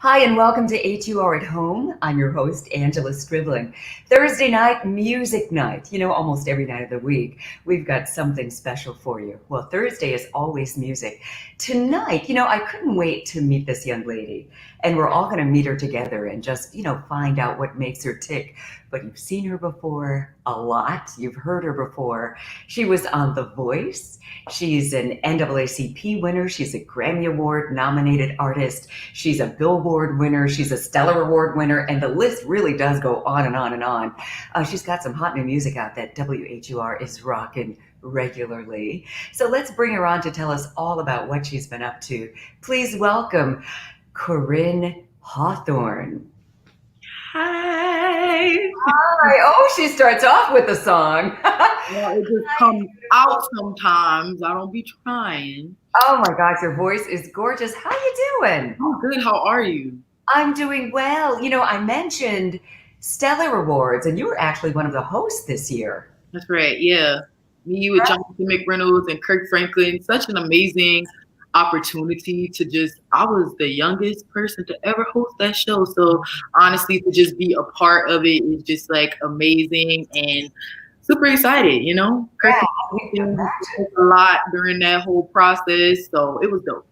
Hi, and welcome to HUR at Home. I'm your host, Angela Stribling. Thursday night, music night. You know, almost every night of the week, we've got something special for you. Well, Thursday is always music. Tonight, I couldn't wait to meet this young lady. And we're all going to meet her together and just, find out what makes her tick. But you've seen her before a lot. You've heard her before. She was on The Voice. She's an NAACP winner. She's a Grammy Award nominated artist. She's a Billboard winner. She's a Stellar Award winner. And the list really does go on and on and on. She's got some hot new music out that WHUR is rocking regularly. So let's bring her on to tell us all about what she's been up to. Please welcome Koryn Hawthorne. Hi. Hi. Oh, she starts off with a song. Well, it just comes out sometimes. I don't be trying. Oh my gosh, your voice is gorgeous. How you doing? I'm good. How are you? I'm doing well. I mentioned Stellar Awards, and you were actually one of the hosts this year. That's right. Yeah. Me with Jonathan McReynolds and Kirk Franklin. Such an amazing opportunity I was the youngest person to ever host that show. So honestly, to just be a part of it is just like amazing and super excited, Kirk did a lot during that whole process. So it was dope.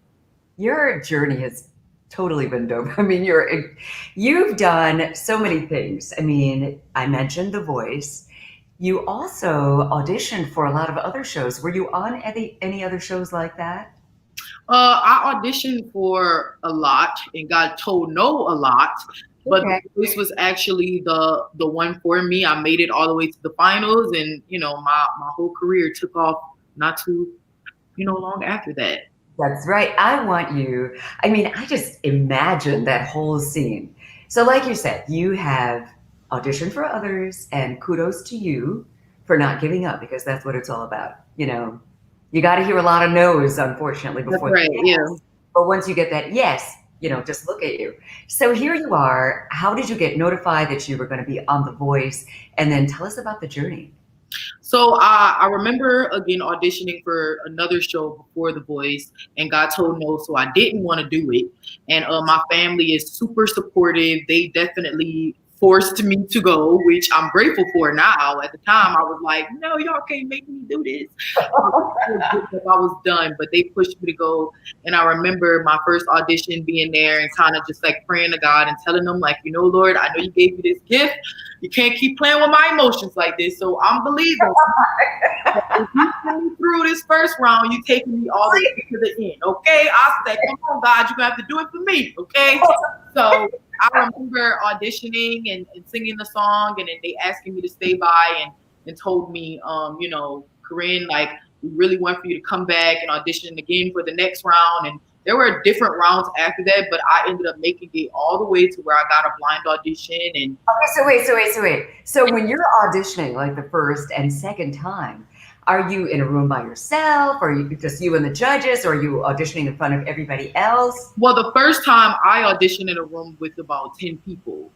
Your journey has totally been dope. I mean, you've done so many things. I mean, I mentioned The Voice. You also auditioned for a lot of other shows. Were you on any other shows like that? I auditioned for a lot and got told no a lot, but this was actually the one for me. I made it all the way to the finals, and my whole career took off not too long after that. That's right. I just imagine that whole scene. So like you said, you have auditioned for others, and kudos to you for not giving up, because that's what it's all about. You got to hear a lot of no's, unfortunately, before. That's right, yeah. But once you get that yes, just look at you. So here you are. How did you get notified that you were going to be on The Voice? And then tell us about the journey. So I remember, again, auditioning for another show before The Voice and got told no, so I didn't want to do it. And my family is super supportive. They definitely forced me to go, which I'm grateful for now. At the time, I was like, no, y'all can't make me do this. I was done, but they pushed me to go. And I remember my first audition being there and kind of just like praying to God and telling them like, Lord, I know you gave me this gift. You can't keep playing with my emotions like this. So I'm believing. If you pull me through this first round, you taking me all the way to the end. Okay. I said, come on, God, you're going to have to do it for me. Okay. So I remember auditioning and singing the song, and then they asking me to stay by and told me, Koryn, like, we really want for you to come back and audition again for the next round. And there were different rounds after that, but I ended up making it all the way to where I got a blind audition. And okay, so wait. So when you're auditioning, like the first and second time, are you in a room by yourself? Or are you just you and the judges? Or are you auditioning in front of everybody else? Well, the first time I auditioned in a room with about 10 people.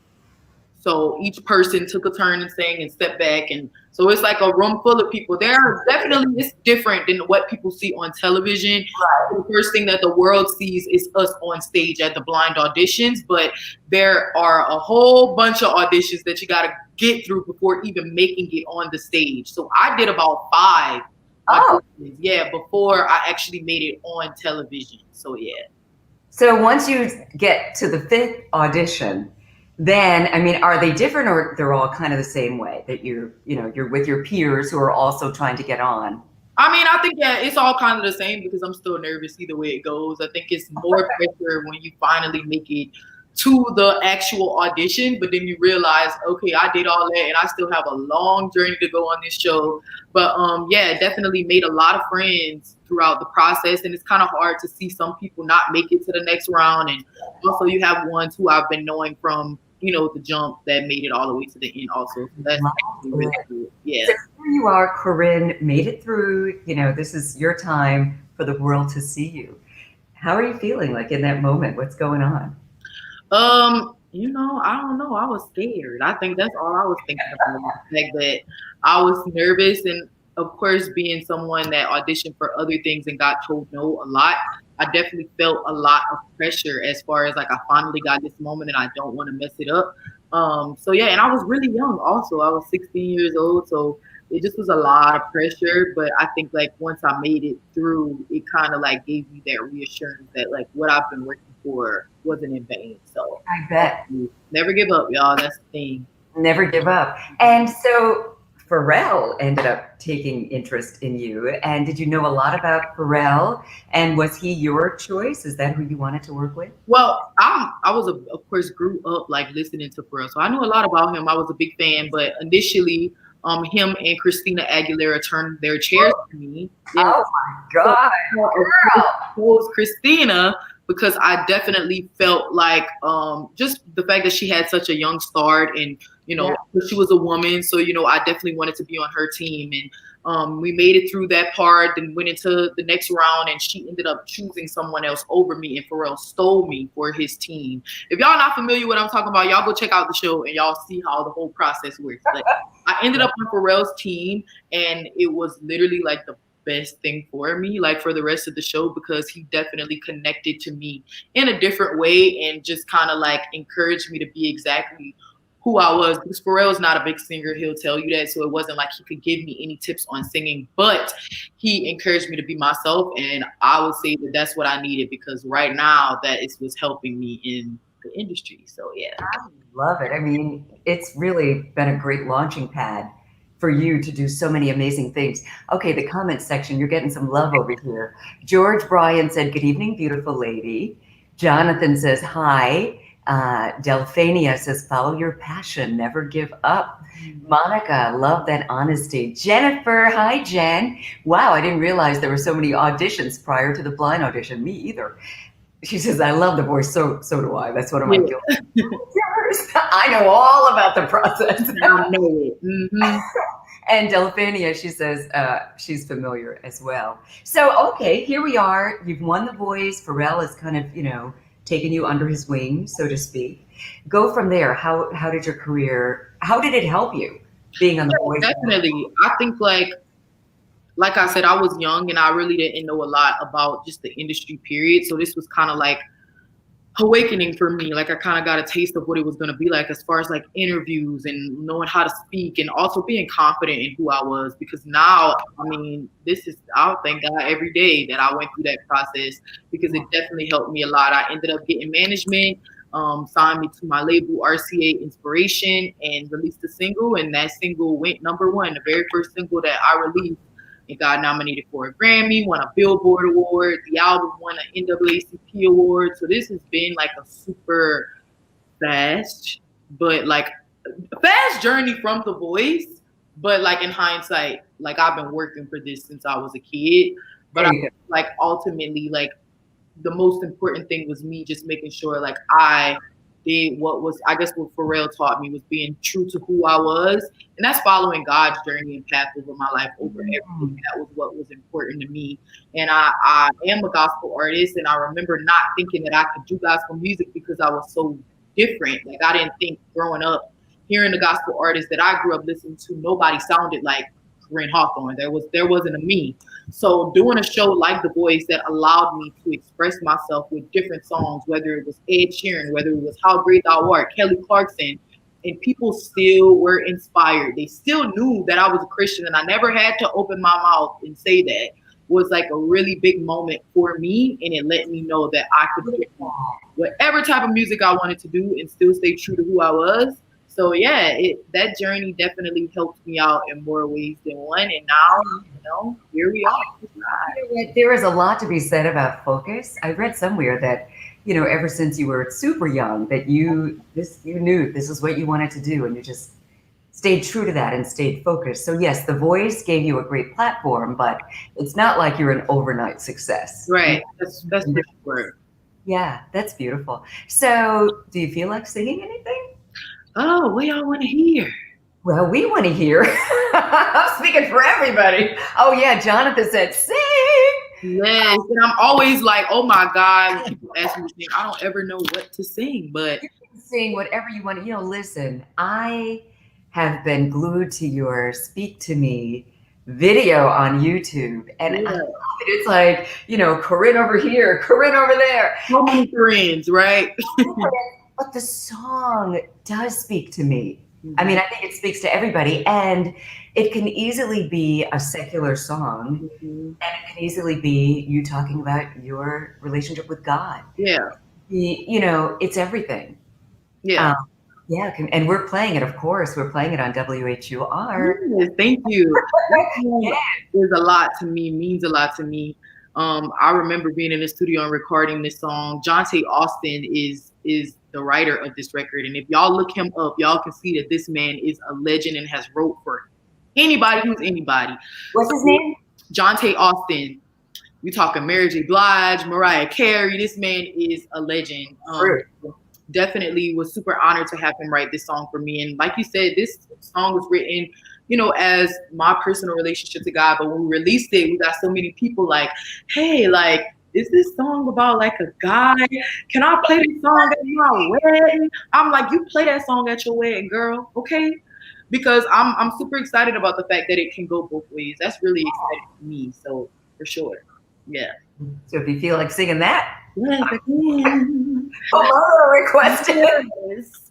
So each person took a turn and sang and stepped back. And so it's like a room full of people. It's different than what people see on television. Right. The first thing that the world sees is us on stage at the blind auditions. But there are a whole bunch of auditions that you got to get through before even making it on the stage. So I did about 5 auditions, before I actually made it on television. So yeah. So once you get to the 5th audition, then, are they different, or they're all kind of the same way that you're with your peers who are also trying to get on? I think it's all kind of the same, because I'm still nervous either way it goes. I think it's more pressure when you finally make it to the actual audition, but then you realize, okay, I did all that and I still have a long journey to go on this show. But definitely made a lot of friends throughout the process, and it's kind of hard to see some people not make it to the next round. And also you have ones who I've been knowing from the jump that made it all the way to the end also. So that's really good. Yeah. So here you are, Koryn, made it through. This is your time for the world to see you. How are you feeling, like, in that moment? What's going on? I don't know. I was scared. I think that's all I was thinking about. Like that I was nervous, and of course, being someone that auditioned for other things and got told no a lot, I definitely felt a lot of pressure as far as like I finally got this moment and I don't want to mess it up. So yeah, and I was really young also. I was 16 years old, so it just was a lot of pressure. But I think like once I made it through, it kind of like gave me that reassurance that like what I've been working for wasn't in vain. So I bet. never give up, y'all. That's the thing. Never give up. And so Pharrell ended up taking interest in you. And did you know a lot about Pharrell? And was he your choice? Is that who you wanted to work with? Well, I was of course grew up like listening to Pharrell, so I knew a lot about him. I was a big fan, but initially, him and Christina Aguilera turned their chairs to me. Yeah. Oh my God, girl! Was Christina because I definitely felt like just the fact that she had such a young start and she was a woman, so I definitely wanted to be on her team and we made it through that part, then went into the next round, and she ended up choosing someone else over me, and Pharrell stole me for his team. If y'all not familiar with what I'm talking about, y'all go check out the show and y'all see how the whole process works. Like, I ended up on Pharrell's team, and it was literally like the best thing for me, like for the rest of the show, because he definitely connected to me in a different way and just kind of like encouraged me to be exactly who I was, because Pharrell's not a big singer, he'll tell you that, so it wasn't like he could give me any tips on singing, but he encouraged me to be myself, and I would say that that's what I needed, because right now that is what's helping me in the industry. So yeah. I love it. I mean, it's really been a great launching pad for you to do so many amazing things. Okay, the comment section, you're getting some love over here. George Bryan said, "Good evening, beautiful lady." Jonathan says, "Hi." Delphania says, "Follow your passion, never give up." Monica, love that honesty. Jennifer, hi Jen. Wow, I didn't realize there were so many auditions prior to the blind audition. Me either. She says, "I love the voice." So do I. That's one of my guilty pleasures. I know all about the process. I know it. Mm-hmm. And Delphania, she says she's familiar as well. So, okay, here we are. You've won The Voice. Pharrell is kind of, taken you under his wing, so to speak. Go from there. How did your career, how did it help you being on The Voice? Definitely. I think like I said, I was young and I really didn't know a lot about just the industry period. So this was kind of like awakening for me. Like I kind of got a taste of what it was going to be like as far as like interviews and knowing how to speak and also being confident in who I was, because now, I mean, I'll thank God every day that I went through that process, because it definitely helped me a lot. I ended up getting management, signed me to my label RCA Inspiration, and released a single, and that single went #1, the very first single that I released. It got nominated for a Grammy, won a Billboard Award. The album won an NAACP award. So this has been like a super fast journey from The Voice. But like in hindsight, like I've been working for this since I was a kid. But like ultimately, like the most important thing was me just making sure like I did what Pharrell taught me, was being true to who I was. And that's following God's journey and path over my life over everything. That was what was important to me. And I am a gospel artist, and I remember not thinking that I could do gospel music because I was so different. Like I didn't think growing up, hearing the gospel artists that I grew up listening to, nobody sounded like Koryn Hawthorne. There wasn't a me. So doing a show like The Voice that allowed me to express myself with different songs, whether it was Ed Sheeran, whether it was How Great Thou Art, Kelly Clarkson, and people still were inspired. They still knew that I was a Christian, and I never had to open my mouth and say that, was like a really big moment for me, and it let me know that I could do whatever type of music I wanted to do and still stay true to who I was. So yeah, that journey definitely helped me out in more ways than one. And now, here we are. There is a lot to be said about focus. I read somewhere that, ever since you were super young, that you knew this is what you wanted to do, and you just stayed true to that and stayed focused. So yes, The Voice gave you a great platform, but it's not like you're an overnight success. Right. That's for sure. Yeah, that's beautiful. So do you feel like singing anything? Oh, what y'all want to hear? Well, we want to hear. I'm speaking for everybody. Oh, yeah. Jonathan said, sing. Yes. And I'm always like, oh, my God. When people ask me to sing, I don't ever know what to sing. But you can sing whatever you want. Listen, I have been glued to your Speak to Me video on YouTube, and I Yeah. love it. It's like, Koryn over here, Koryn over there. So many friends, right? But the song does speak to me. I Mhm. mean, I think it speaks to everybody, and it can easily be a secular song, Mhm. and it can easily be you talking about your relationship with God. Yeah. It's everything. Yeah. Um, yeah, and we're playing it, of course. We're playing it on WHUR. Yes, thank you. This song Yeah, is a lot to me, means a lot to me. I remember being in the studio and recording this song. Jonte Austin is the writer of this record, and if y'all look him up, y'all can see that this man is a legend and has wrote for anybody who's anybody. what's his So name? Jonte Austin, we talking Mary J. Blige, Mariah Carey. This man is a legend. Bruce. Definitely was super honored to have him write this song for me. And like you said, this song was written, as my personal relationship to God. But when we released it, we got so many people like, hey, like, is this song about like a guy? Can I play this song at my wedding? I'm like, you play that song at your wedding, girl, okay? Because I'm super excited about the fact that it can go both ways. That's really exciting for me. So for sure. Yeah. So if you feel like singing that, Yes, again. Pomona requested. Yes.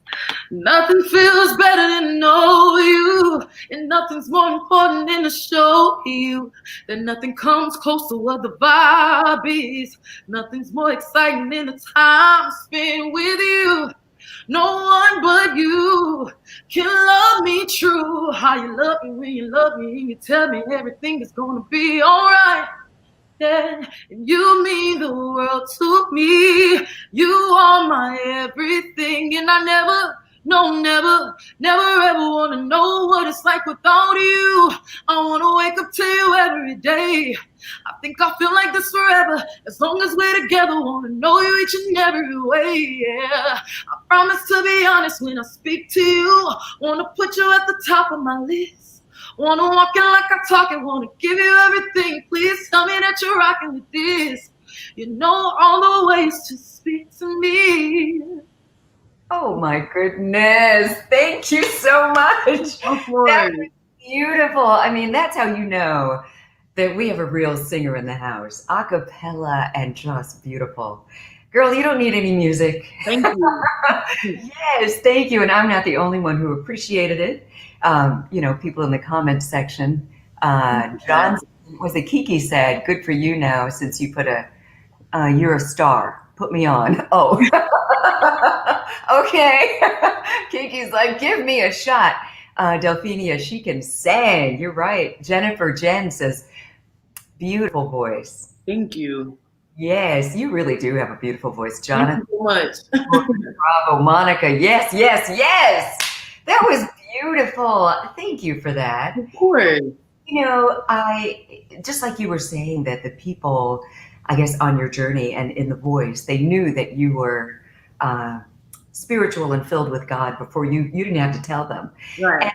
Nothing feels better than know you, and nothing's more important than to show you that nothing comes close to what the vibe is. Nothing's more exciting than the time spent with you. No one but you can love me true. How you love me when you love me, and you tell me everything is gonna be alright. Yeah, and you mean the world to me. You are my everything, and I never, no, never ever wanna know what it's like without you. I wanna wake up to you every day. I think I feel like this forever, as long as we're together. Wanna know you each and every way. Yeah, I promise to be honest when I speak to you. Wanna put you at the top of my list. Wanna walk it like I talk it, wanna give you everything. Please tell me that you're rocking with this. You know all the ways to speak to me. Oh my goodness. Thank you so much. Of That course. was beautiful. I mean, that's how you know that we have a real singer in the house. A cappella and just beautiful. Girl, you don't need any music. Thank you. Yes, thank you. And I'm not the only one who appreciated it. People in the comments section. John, was it Kiki said, good for you now since you put you're a star. Put me on. Oh, okay. Kiki's like, give me a shot. Delphenia, she can sing. You're right. Jennifer Jen says, beautiful voice. Thank you. Yes, you really do have a beautiful voice, Thank Jonathan. you so much. Bravo, Monica. Yes, yes, yes. That was beautiful. Thank you for that. Of course. I just like you were saying that the people, I guess, on your journey and in the voice, they knew that you were spiritual and filled with God before you didn't have to tell them. Right. And,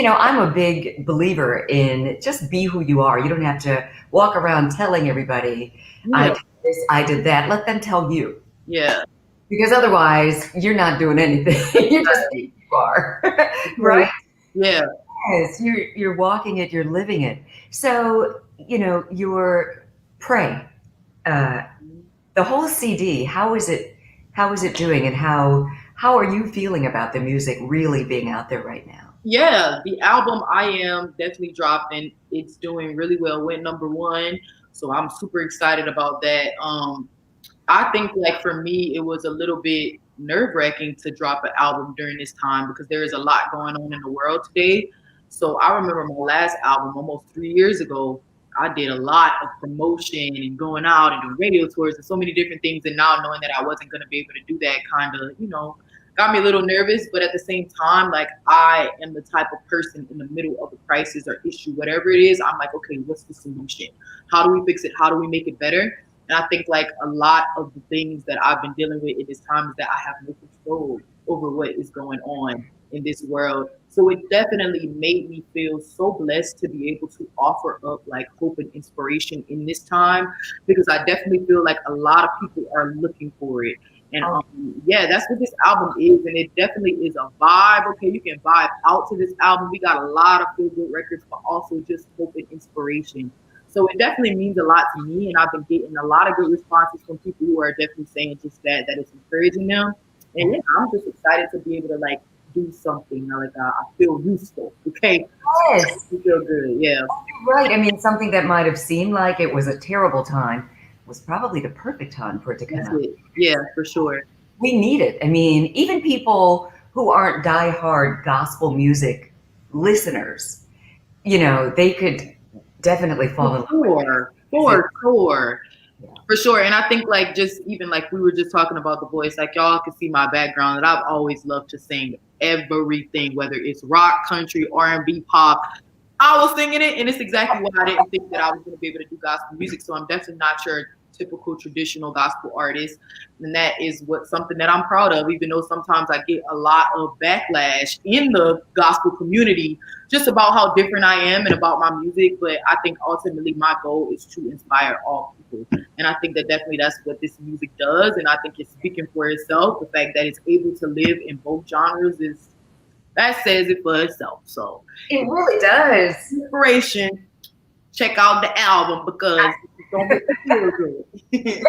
I'm a big believer in just be who you are. You don't have to walk around telling everybody, I did this, I did that. Let them tell you. Yeah. Because otherwise, you're not doing anything. You're just who you are, right? Yeah. Yes, you're walking it, you're living it. So, your Pray, the whole CD, how is it doing, and how are you feeling about the music really being out there right now? Yeah, the album I Am definitely dropped, and it's doing really well. Went #1, so I'm super excited about that. I think like for me, it was a little bit nerve-wracking to drop an album during this time because there is a lot going on in the world today. So I remember my last album almost 3 years ago. I did a lot of promotion and going out and doing radio tours and so many different things. And now knowing that I wasn't going to be able to do that kind of, got me a little nervous. But at the same time, like I am the type of person in the middle of a crisis or issue, whatever it is, I'm like, okay, what's the solution? How do we fix it? How do we make it better? And I think like a lot of the things that I've been dealing with in this time is that I have no control over what is going on in this world. So it definitely made me feel so blessed to be able to offer up like hope and inspiration in this time, because I definitely feel like a lot of people are looking for it. And yeah, that's what this album is, and it definitely is a vibe. Okay, you can vibe out to this album. We got a lot of feel good records, but also just hope and inspiration. So it definitely means a lot to me, and I've been getting a lot of good responses from people who are definitely saying just that it's encouraging them. And yeah, I'm just excited to be able to like do something. Like I feel useful. Okay, Yes. I feel good. Yeah, Right. I mean, something that might have seemed like it was a terrible time was probably the perfect time for it to come that's out. it. Yeah, for sure. We need it. I mean, even people who aren't diehard gospel music listeners, they could definitely fall in love with it. For sure. Yeah. For sure. And I think like just even like we were just talking about the voice, like y'all can see my background that I've always loved to sing everything, whether it's rock, country, R&B, pop. I was singing it, and it's exactly why I didn't think that I was going to be able to do gospel music. So I'm definitely not your typical traditional gospel artist, and that is something that I'm proud of. Even though sometimes I get a lot of backlash in the gospel community just about how different I am and about my music, but I think ultimately my goal is to inspire all people, and I think that definitely that's what this music does, and I think it's speaking for itself. The fact that it's able to live in both genres that says it for itself. So it really does. Inspiration. Check out the album because it's gonna make you feel good.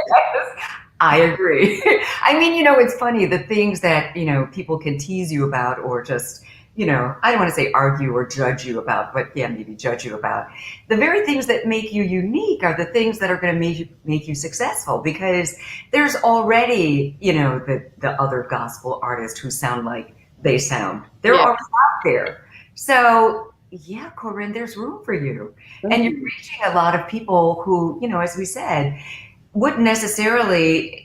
I agree. I mean, it's funny, the things that, people can tease you about or just, I don't want to say argue or judge you about, but yeah, maybe judge you about. The very things that make you unique are the things that are going to make you successful, because there's already, the other gospel artists who sound like they sound. They're already out there. So yeah, Koryn, there's room for you. And you're reaching a lot of people who, as we said, wouldn't necessarily,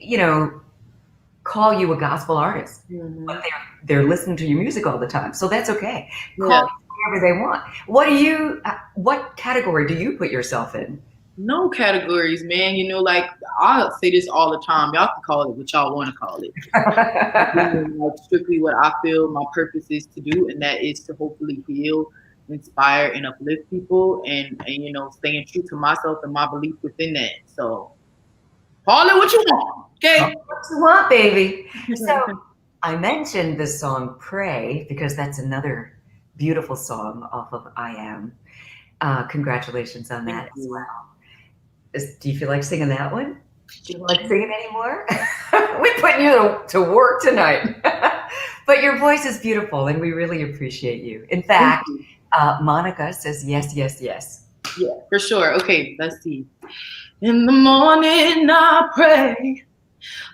call you a gospel artist, but they're listening to your music all the time. So that's okay. Call you whatever they want. What category do you put yourself in? No categories, man. Like I say this all the time. Y'all can call it what y'all want to call it. Like strictly what I feel my purpose is to do, and that is to hopefully heal, inspire, and uplift people, and staying true to myself and my belief within that. So call it what you want, okay? What you want, baby. So I mentioned the song "Pray" because that's another beautiful song off of "I Am." Congratulations on that as well. Do you feel like singing that one? Do you like singing anymore? We're putting you to work tonight. But your voice is beautiful, and we really appreciate you. In fact, Monica says yes, yes, yes. Yeah, for sure. Okay, let's see. In the morning I pray.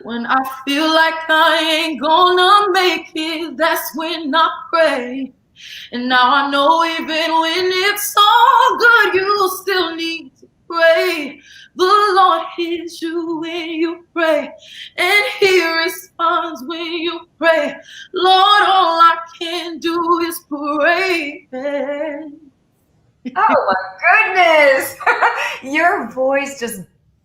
When I feel like I ain't gonna make it, that's when I pray. And now I know even when it's all good, you still need to pray. The Lord hears you when you pray, and He responds when you pray. Lord, all I can do is pray. Oh my goodness! Your voice just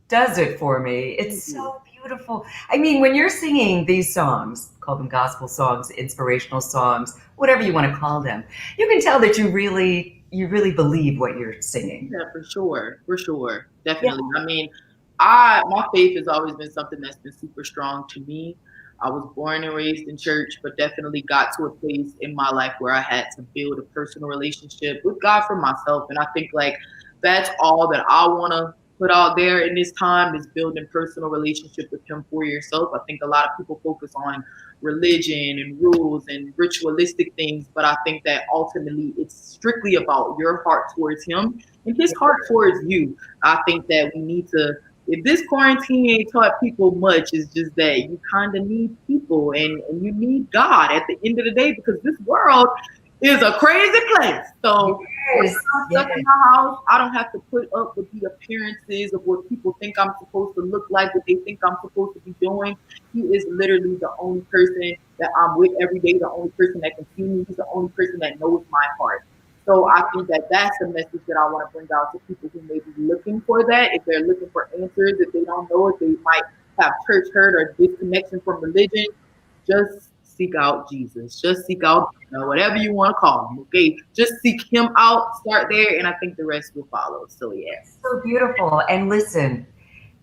does it for me. It's so beautiful. I mean, when you're singing these songs, call them gospel songs, inspirational songs, whatever you want to call them, you can tell that you really believe what you're singing. Yeah, for sure, definitely. Yeah. I mean, my faith has always been something that's been super strong to me. I was born and raised in church, but definitely got to a place in my life where I had to build a personal relationship with God for myself. And I think like that's all that I want to put out there in this time is building personal relationship with Him for yourself. I think a lot of people focus on religion and rules and ritualistic things, but I think that ultimately it's strictly about your heart towards Him and His heart towards you. I think that we need to, if this quarantine ain't taught people much, it's just that you kind of need people and you need God at the end of the day, because this world is a crazy place. So when I'm stuck in my house, I don't have to put up with the appearances of what people think I'm supposed to look like, what they think I'm supposed to be doing. He is literally the only person that I'm with every day, the only person that can see me. He's the only person that knows my heart. So I think that that's the message that I want to bring out to people who may be looking for that. If they're looking for answers, if they don't know, if they might have church hurt or disconnection from religion, just seek out Jesus. Just seek out, whatever you want to call him. Okay, just seek Him out. Start there, and I think the rest will follow. So yeah, so beautiful. And listen,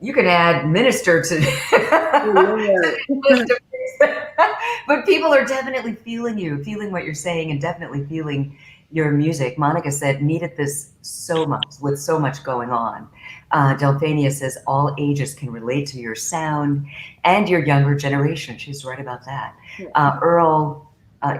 you can add minister to, Yeah. but people are definitely feeling you, feeling what you're saying, and definitely feeling your music. Monica said, needed this so much with so much going on. Delphania says, all ages can relate to your sound and your younger generation. She's right about that. Earl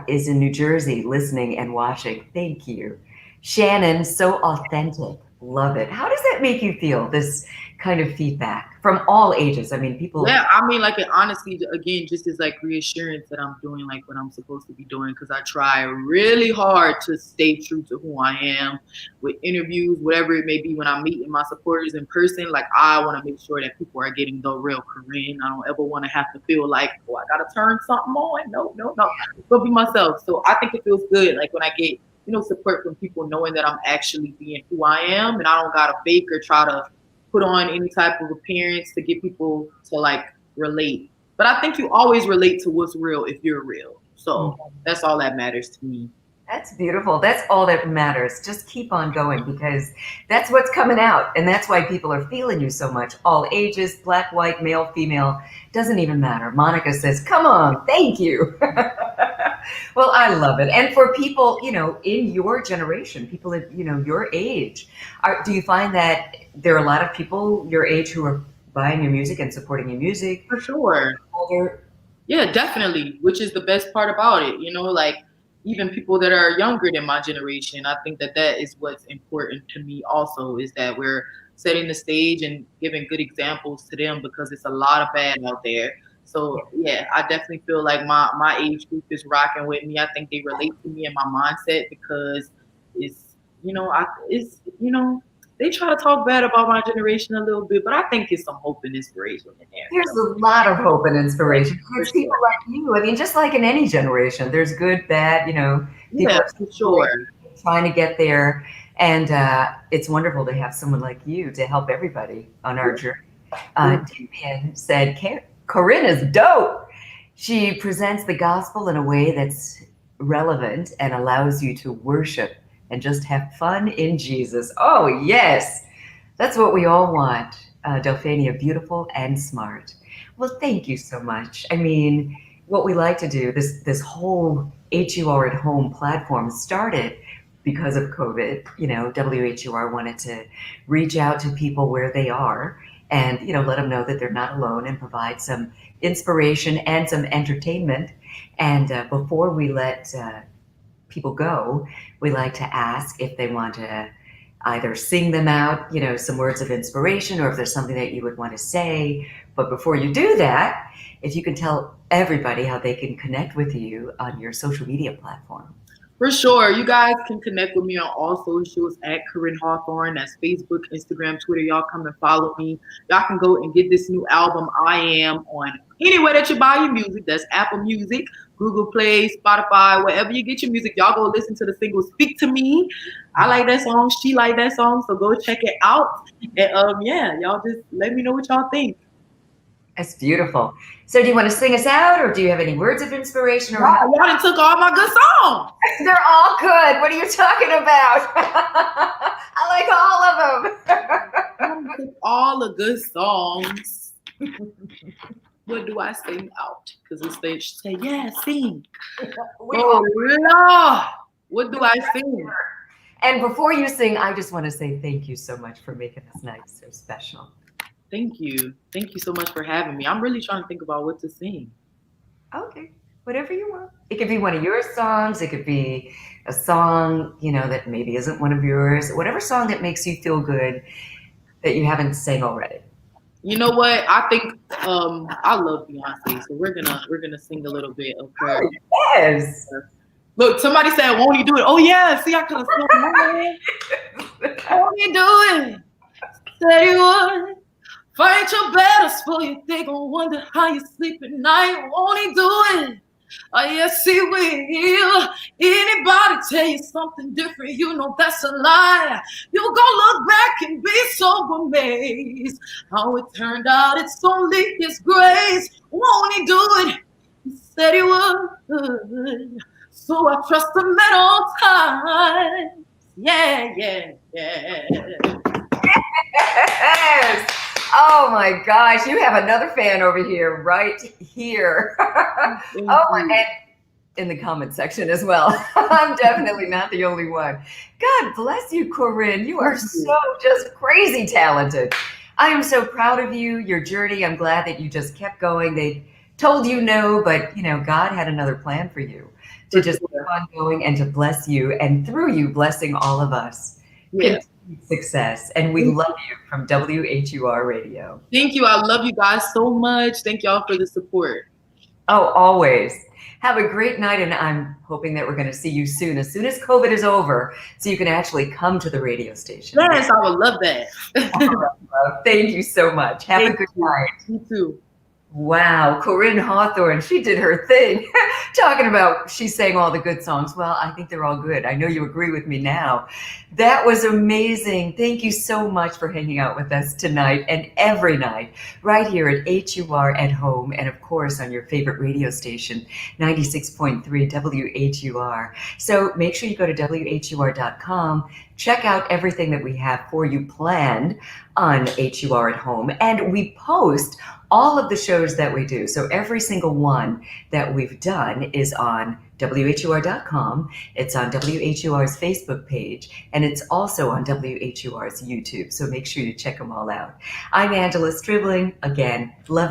is in New Jersey listening and watching. Thank you. Shannon, so authentic. Love it. How does that make you feel, this kind of feedback from all ages? I mean, people. Yeah, I mean, like, it honestly, again, just as like reassurance that I'm doing like what I'm supposed to be doing, because I try really hard to stay true to who I am with interviews, whatever it may be. When I'm meeting my supporters in person, like, I want to make sure that people are getting the real Koryn. I don't ever want to have to feel like, oh, I gotta turn something on. No, go be myself. So I think it feels good, like when I get, support from people, knowing that I'm actually being who I am, and I don't gotta fake or try to put on any type of appearance to get people to like relate. But I think you always relate to what's real if you're real. So that's all that matters to me. That's beautiful. That's all that matters. Just keep on going, because that's what's coming out. And that's why people are feeling you so much. All ages, black, white, male, female, doesn't even matter. Monica says, come on, thank you. Well, I love it. And for people, in your generation, people at, your age, do you find that there are a lot of people your age who are buying your music and supporting your music? For sure. Older? Yeah, definitely. Which is the best part about it. Like, even people that are younger than my generation, I think that is what's important to me also, is that we're setting the stage and giving good examples to them, because it's a lot of bad out there. So yeah, I definitely feel like my age group is rocking with me. I think they relate to me and my mindset, because it's, they try to talk bad about my generation a little bit, but I think it's some hope and inspiration in there. There's a lot of hope and inspiration. It's people like you. I mean, just like in any generation, there's good, bad, people Yeah, for sure. Trying to get there. And it's wonderful to have someone like you to help everybody on our journey. Damian said, Koryn is dope. She presents the gospel in a way that's relevant and allows you to worship and just have fun in Jesus. Oh, yes. That's what we all want. Delphania, beautiful and smart. Well, thank you so much. I mean, what we like to do, this whole HUR at Home platform started because of COVID. WHUR wanted to reach out to people where they are and, let them know that they're not alone, and provide some inspiration and some entertainment. And before we let people go, we like to ask if they want to either sing them out, some words of inspiration, or if there's something that you would want to say. But before you do that, if you can tell everybody how they can connect with you on your social media platform. For sure. You guys can connect with me on all socials at Koryn Hawthorne. That's Facebook, Instagram, Twitter. Y'all come and follow me. Y'all can go and get this new album, I Am, on anywhere that you buy your music. That's Apple Music, Google Play, Spotify, wherever you get your music. Y'all go listen to the single Speak to Me. I like that song. She like that song. So go check it out. And y'all just let me know what y'all think. That's beautiful. So do you want to sing us out, or do you have any words of inspiration? Or y'all done took all my good songs. They're all good. What are you talking about? I like all of them. Took all the good songs. What do I sing out? Because the stage say, yeah, sing. Lord, what do I sing? And before you sing, I just want to say thank you so much for making this night so special. Thank you. Thank you so much for having me. I'm really trying to think about what to sing. Okay. Whatever you want. It could be one of your songs. It could be a song, that maybe isn't one of yours. Whatever song that makes you feel good that you haven't sang already. You know what? I think I love Beyonce, so we're gonna sing a little bit of her. Oh, yes. Look, somebody said, "Won't you do it?" Oh yeah. See, I could have sung. Won't you do it? Said you would. Fight your battles for you. They gon' wonder how you sleep at night. Won't he do it? Oh, yes, he will. Anybody tell you something different, you know that's a lie. You gon' look back and be so amazed. How it turned out, it's only his grace. Won't he do it? He said he would. So I trust him at all times. Yeah. Yes. Oh my gosh, you have another fan over here, right here. Oh, and in the comment section as well. I'm definitely not the only one. God bless you, Koryn. You are so just crazy talented. I am so proud of you, your journey. I'm glad that you just kept going. They told you no, but God had another plan for you to just keep on going and to bless you, and through you, blessing all of us. Yeah. Continued success. And we love you from WHUR Radio. Thank you. I love you guys so much. Thank y'all for the support. Oh, always. Have a great night, and I'm hoping that we're going to see you soon as COVID is over, so you can actually come to the radio station. Yes, I would love that. Thank you so much. Have a good night. You too. Wow, Koryn Hawthorne, she did her thing. Talking about she sang all the good songs. Well, I think they're all good. I know you agree with me now. That was amazing. Thank you so much for hanging out with us tonight and every night right here at HUR at home, and of course on your favorite radio station, 96.3 WHUR. So make sure you go to WHUR.com. Check out everything that we have for you planned on HUR at home, and we post all of the shows that we do. So every single one that we've done is on WHUR.com. It's on WHUR's Facebook page, and it's also on WHUR's YouTube. So make sure you check them all out. I'm Angela Stribling. Again, love you.